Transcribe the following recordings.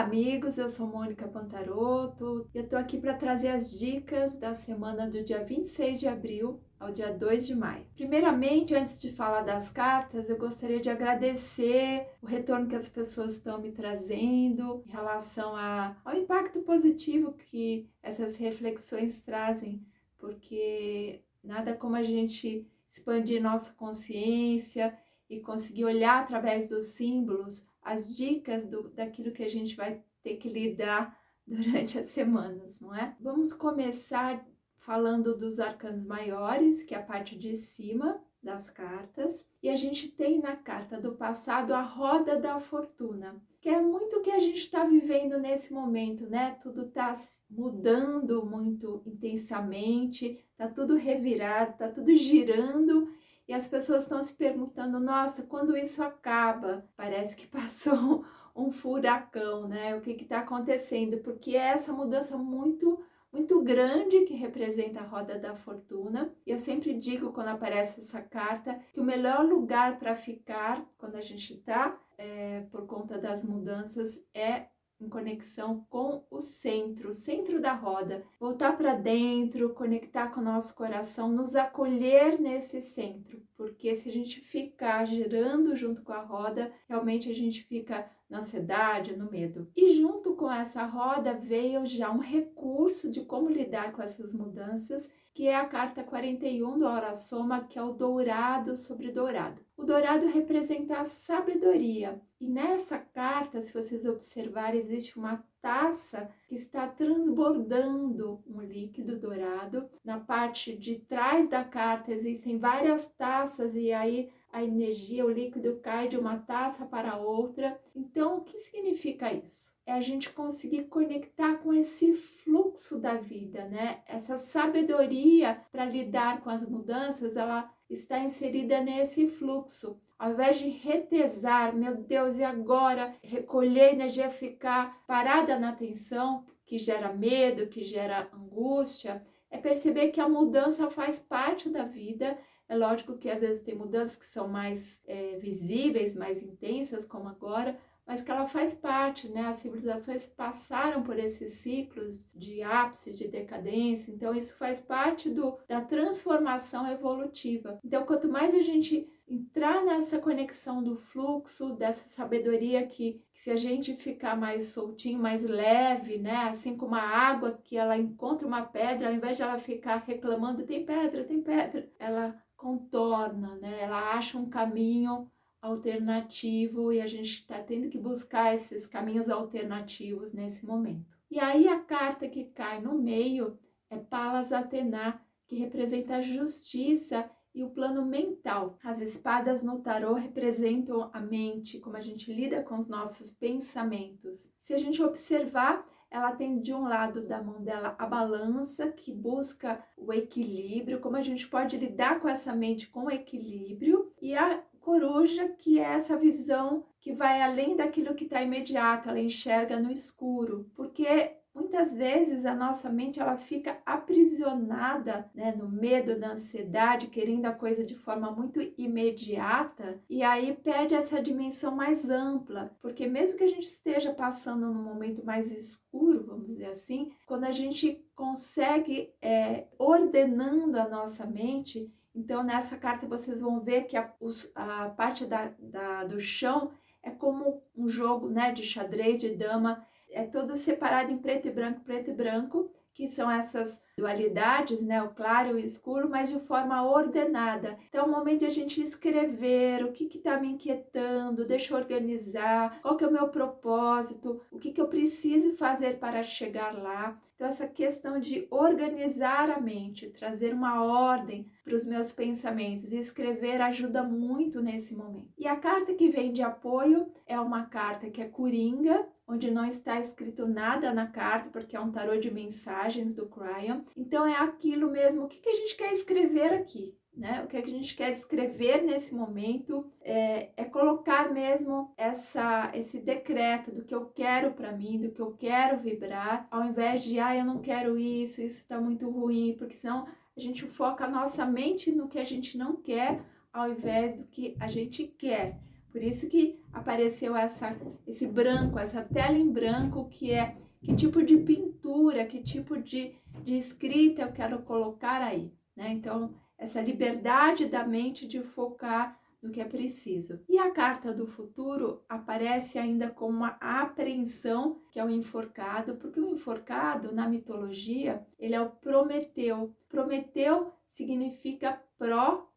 amigos, eu sou Mônica Pantaroto e eu tô aqui para trazer as dicas da semana do dia 26 de abril ao dia 2 de maio. Primeiramente, antes de falar das cartas, eu gostaria de agradecer o retorno que as pessoas estão me trazendo em relação ao impacto positivo que essas reflexões trazem, porque nada como a gente expandir nossa consciência e conseguir olhar através dos símbolos as dicas daquilo que a gente vai ter que lidar durante as semanas, não é? Vamos começar falando dos arcanos maiores, que é a parte de cima das cartas, e a gente tem na carta do passado a roda da fortuna, que é muito o que a gente está vivendo nesse momento, né? Tudo está mudando muito intensamente, tá tudo revirado, tá tudo girando. E as pessoas estão se perguntando, nossa, quando isso acaba? Parece que passou um furacão, né? O que está acontecendo? Porque é essa mudança muito grande que representa a roda da fortuna. E eu sempre digo, quando aparece essa carta, que o melhor lugar para ficar, quando a gente está, por conta das mudanças, é em conexão com o centro da roda, voltar para dentro, conectar com o nosso coração, nos acolher nesse centro, porque se a gente ficar girando junto com a roda, realmente a gente fica na ansiedade, no medo. E junto com essa roda veio já um recurso de como lidar com essas mudanças, que é a carta 41 do Aura Soma, que é o dourado sobre dourado. O dourado representa a sabedoria. E nessa carta, se vocês observarem, existe uma taça que está transbordando um líquido dourado. Na parte de trás da carta existem várias taças e aí a energia, o líquido cai de uma taça para outra. Então, o que significa isso? É a gente conseguir conectar com esse fluxo da vida, né? Essa sabedoria para lidar com as mudanças, ela está inserida nesse fluxo. Ao invés de retesar, meu Deus, e agora? Recolher a energia, ficar parada na tensão, que gera medo, que gera angústia, é perceber que a mudança faz parte da vida. É lógico que às vezes tem mudanças que são mais visíveis, mais intensas, como agora, mas que ela faz parte, né? As civilizações passaram por esses ciclos de ápice, de decadência, então isso faz parte da transformação evolutiva. Então, quanto mais a gente entrar nessa conexão do fluxo, dessa sabedoria que se a gente ficar mais soltinho, mais leve, né? Assim como a água que ela encontra uma pedra, ao invés de ela ficar reclamando, tem pedra, ela contorna, né? Ela acha um caminho alternativo e a gente está tendo que buscar esses caminhos alternativos nesse momento. E aí a carta que cai no meio é Palas Atena, que representa a justiça e o plano mental. As espadas no tarô representam a mente, como a gente lida com os nossos pensamentos. Se a gente observar, ela tem de um lado da mão dela a balança, que busca o equilíbrio, como a gente pode lidar com essa mente com equilíbrio, e a coruja, que é essa visão que vai além daquilo que está imediato, ela enxerga no escuro, porque muitas vezes a nossa mente ela fica aprisionada, né, no medo, na ansiedade, querendo a coisa de forma muito imediata, e aí perde essa dimensão mais ampla, porque mesmo que a gente esteja passando num momento mais escuro, vamos dizer assim, quando a gente consegue ordenando a nossa mente. Então, nessa carta vocês vão ver que a parte do chão é como um jogo, né, de xadrez, de dama, é todo separado em preto e branco, que são essas dualidades, né, o claro e o escuro, mas de forma ordenada. Então, é o momento de a gente escrever o que está me inquietando, deixa eu organizar, qual que é o meu propósito, o que eu preciso fazer para chegar lá. Então, essa questão de organizar a mente, trazer uma ordem para os meus pensamentos e escrever ajuda muito nesse momento. E a carta que vem de apoio é uma carta que é Coringa, onde não está escrito nada na carta, porque é um tarô de mensagens do Cryon. Então, é aquilo mesmo, o que a gente quer escrever aqui, né? O que a gente quer escrever nesse momento é colocar mesmo esse decreto do que eu quero para mim, do que eu quero vibrar, ao invés de, eu não quero isso está muito ruim, porque senão a gente foca a nossa mente no que a gente não quer, ao invés do que a gente quer. Por isso que apareceu esse branco, essa tela em branco, que é que tipo de pintura, que tipo de escrita eu quero colocar aí, né? Então, essa liberdade da mente de focar no que é preciso. E a carta do futuro aparece ainda com uma apreensão, que é o enforcado, porque o enforcado, na mitologia, ele é o Prometeu. Prometeu significa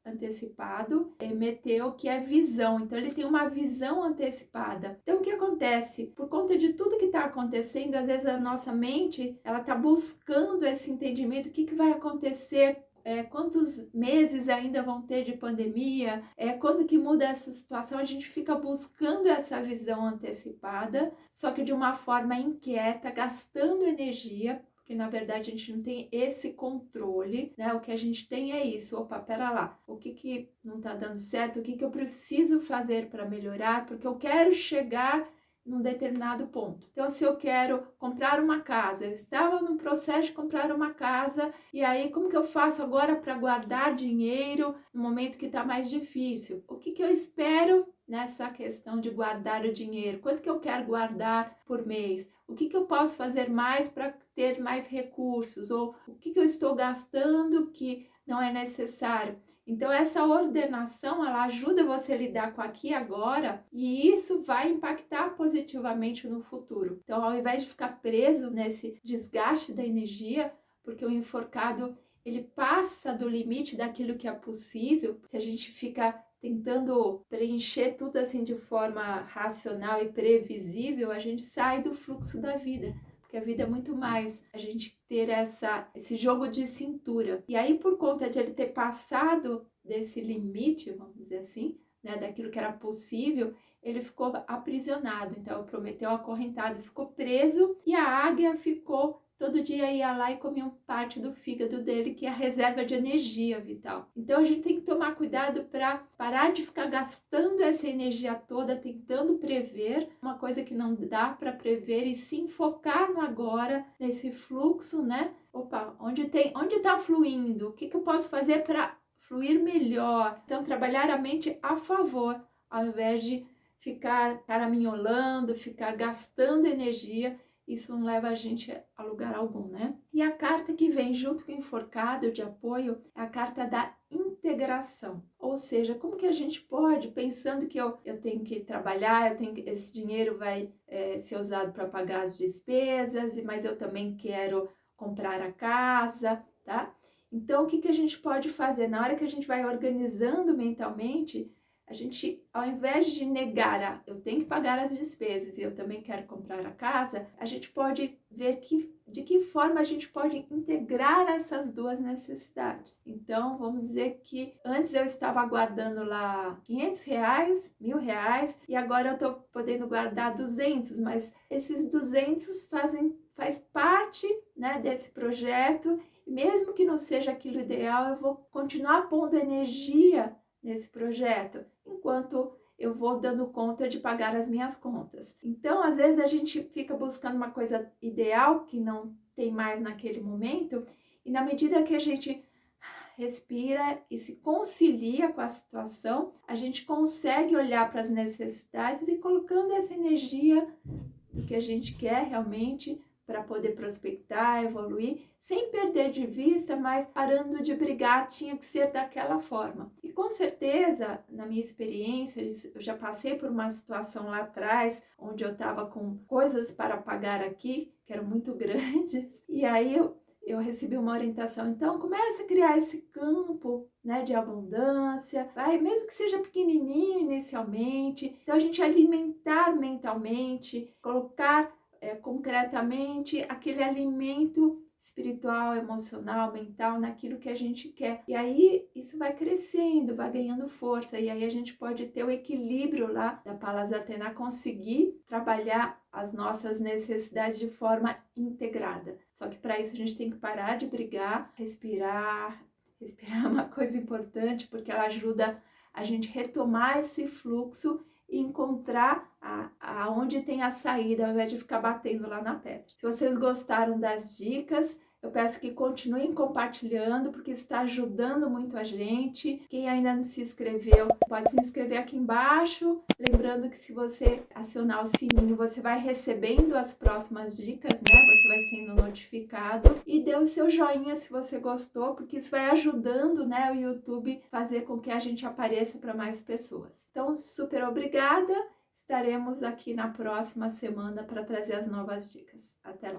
antecipado, e meteu, que é visão. Então ele tem uma visão antecipada. Então o que acontece? Por conta de tudo que está acontecendo, às vezes a nossa mente, ela está buscando esse entendimento, o que vai acontecer, quantos meses ainda vão ter de pandemia, quando que muda essa situação, a gente fica buscando essa visão antecipada, só que de uma forma inquieta, gastando energia, porque na verdade a gente não tem esse controle, né? O que a gente tem é isso, opa, pera lá, o que não tá dando certo, o que eu preciso fazer para melhorar, porque eu quero chegar num determinado ponto. Então, se eu quero comprar uma casa, eu estava no processo de comprar uma casa, e aí como que eu faço agora para guardar dinheiro no momento que está mais difícil? O que eu espero nessa questão de guardar o dinheiro? Quanto que eu quero guardar por mês? O que eu posso fazer mais para ter mais recursos? Ou o que eu estou gastando que não é necessário? Então, essa ordenação, ela ajuda você a lidar com aqui e agora, e isso vai impactar positivamente no futuro. Então, ao invés de ficar preso nesse desgaste da energia, porque o enforcado, ele passa do limite daquilo que é possível, se a gente fica tentando preencher tudo assim de forma racional e previsível, a gente sai do fluxo da vida. Porque a vida é muito mais a gente ter esse jogo de cintura. E aí, por conta de ele ter passado desse limite, vamos dizer assim, né, daquilo que era possível, ele ficou aprisionado. Então, o Prometeu acorrentado ficou preso e a águia ficou. Todo dia ia lá e comia parte do fígado dele, que é a reserva de energia vital. Então a gente tem que tomar cuidado para parar de ficar gastando essa energia toda tentando prever uma coisa que não dá para prever e sim focar no agora, nesse fluxo, né? Opa, onde está fluindo? O que eu posso fazer para fluir melhor? Então trabalhar a mente a favor, ao invés de ficar caraminholando, ficar gastando energia. Isso não leva a gente a lugar algum, né? E a carta que vem junto com o enforcado de apoio é a carta da integração. Ou seja, como que a gente pode, pensando que eu tenho que trabalhar, esse dinheiro vai ser usado para pagar as despesas, mas eu também quero comprar a casa, tá? Então, o que a gente pode fazer? Na hora que a gente vai organizando mentalmente, a gente, ao invés de negar, eu tenho que pagar as despesas e eu também quero comprar a casa, a gente pode ver de que forma a gente pode integrar essas duas necessidades. Então, vamos dizer que antes eu estava guardando lá R$500, R$1.000, e agora eu estou podendo guardar 200, mas esses 200 faz parte, né, desse projeto, e mesmo que não seja aquilo ideal, eu vou continuar pondo energia nesse projeto, enquanto eu vou dando conta de pagar as minhas contas. Então, às vezes a gente fica buscando uma coisa ideal que não tem mais naquele momento, e na medida que a gente respira e se concilia com a situação, a gente consegue olhar para as necessidades e colocando essa energia do que a gente quer realmente para poder prospectar, evoluir, sem perder de vista, mas parando de brigar, tinha que ser daquela forma. E com certeza, na minha experiência, eu já passei por uma situação lá atrás, onde eu estava com coisas para pagar aqui, que eram muito grandes, e aí eu recebi uma orientação, então começa a criar esse campo, né, de abundância, mesmo que seja pequenininho inicialmente, então a gente alimentar mentalmente, colocar concretamente aquele alimento espiritual, emocional, mental, naquilo que a gente quer. E aí isso vai crescendo, vai ganhando força, e aí a gente pode ter o equilíbrio lá da Palas Athena, conseguir trabalhar as nossas necessidades de forma integrada. Só que para isso a gente tem que parar de brigar, respirar. Respirar é uma coisa importante, porque ela ajuda a gente retomar esse fluxo e encontrar aonde tem a saída, ao invés de ficar batendo lá na pedra. Se vocês gostaram das dicas, Eu peço que continuem compartilhando, porque isso está ajudando muito a gente. Quem ainda não se inscreveu, pode se inscrever aqui embaixo. Lembrando que se você acionar o sininho, você vai recebendo as próximas dicas, né? Você vai sendo notificado. E dê o seu joinha se você gostou, porque isso vai ajudando, né, o YouTube fazer com que a gente apareça para mais pessoas. Então, super obrigada. Estaremos aqui na próxima semana para trazer as novas dicas. Até lá!